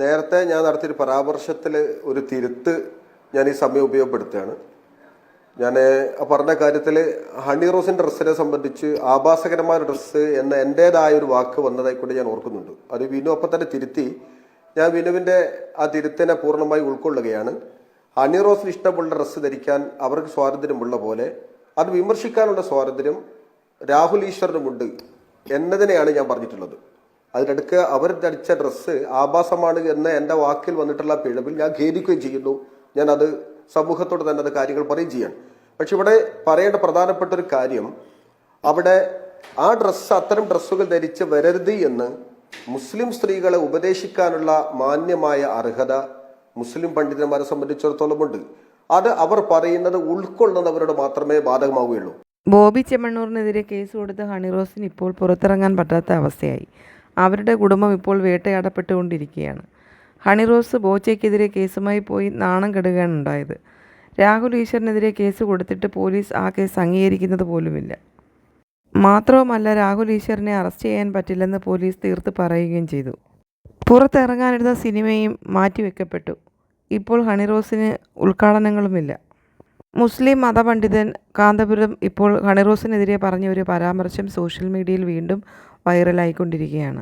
നേരത്തെ ഞാൻ നടത്തിയൊരു പരാമർശത്തിൽ ഒരു തിരുത്ത് ഞാൻ ഈ സമയം ഉപയോഗപ്പെടുത്തുകയാണ്. ഞാൻ പറഞ്ഞ കാര്യത്തിൽ ഹണി റോസിൻ്റെ ഡ്രസ്സിനെ സംബന്ധിച്ച് ആഭാസകരമായ ഡ്രസ്സ് എന്ന എൻ്റേതായ ഒരു വാക്ക് വന്നതായിക്കൊണ്ട് ഞാൻ ഓർക്കുന്നുണ്ട്. അത് വിനു അപ്പം തന്നെ തിരുത്തി. ഞാൻ വിനുവിൻ്റെ ആ തിരുത്തിനെ പൂർണ്ണമായി ഉൾക്കൊള്ളുകയാണ്. ഹണി റോസിന് ഇഷ്ടമുള്ള ഡ്രസ്സ് ധരിക്കാൻ അവർക്ക് സ്വാതന്ത്ര്യമുള്ള പോലെ അത് വിമർശിക്കാനുള്ള സ്വാതന്ത്ര്യം രാഹുൽ ഈശ്വറിനുമുണ്ട് എന്നതിനെയാണ് ഞാൻ പറഞ്ഞിട്ടുള്ളത്. അതിനിടയ്ക്ക് അവർ ധരിച്ച ഡ്രസ്സ് ആഭാസമാണ് എന്ന എൻ്റെ വാക്കിൽ വന്നിട്ടുള്ള പിഴവിൽ ഞാൻ ഖേദിക്കുകയും ചെയ്യുന്നു. ഞാൻ അത് സമൂഹത്തോട് തന്നെ അത് കാര്യങ്ങൾ പറയുകയും ചെയ്യാണ്. പക്ഷെ ഇവിടെ പറയേണ്ട പ്രധാനപ്പെട്ട ഒരു കാര്യം, അവിടെ ആ ഡ്രസ്സ് അത്തരം ഡ്രസ്സുകൾ ധരിച്ച് വരരുത് എന്ന് മുസ്ലിം സ്ത്രീകളെ ഉപദേശിക്കാനുള്ള മാന്യമായ അർഹത മുസ്ലിം പണ്ഡിതന്മാരെ സംബന്ധിച്ചിടത്തോളം ഉണ്ട്. അത് അവർ പറയുന്നത് ഉൾക്കൊള്ളുന്നവരോട് മാത്രമേ ബാധകമാവുകയുള്ളൂ. ബോബി ചെമ്മണ്ണൂറിനെതിരെ കേസ് കൊടുത്ത ഹണി റോസിന് ഇപ്പോൾ പുറത്തിറങ്ങാൻ പറ്റാത്ത അവസ്ഥയായി. അവരുടെ കുടുംബം ഇപ്പോൾ വേട്ടയാടപ്പെട്ടുകൊണ്ടിരിക്കുകയാണ്. ഹണി റോസ് ബോച്ചയ്ക്കെതിരെ കേസുമായി പോയി നാണം കെടുകയാണ് ഉണ്ടായത്. രാഹുൽ ഈശ്വറിനെതിരെ കേസ് കൊടുത്തിട്ട് പോലീസ് ആ കേസ് അംഗീകരിക്കുന്നത് പോലുമില്ല. മാത്രവുമല്ല, രാഹുൽ ഈശ്വറിനെ അറസ്റ്റ് ചെയ്യാൻ പറ്റില്ലെന്ന് പോലീസ് തീർത്ത് പറയുകയും ചെയ്തു. പുറത്തിറങ്ങാനിരുന്ന സിനിമയും മാറ്റിവെക്കപ്പെട്ടു. ഇപ്പോൾ ഹണി റോസിന് ഉദ്ഘാടനങ്ങളുമില്ല. മുസ്ലിം മതപണ്ഡിതൻ കാന്തപുരം ഇപ്പോൾ ഹണി റോസിനെതിരെ പറഞ്ഞ ഒരു പരാമർശം സോഷ്യൽ മീഡിയയിൽ വീണ്ടും വൈറലായിക്കൊണ്ടിരിക്കുകയാണ്.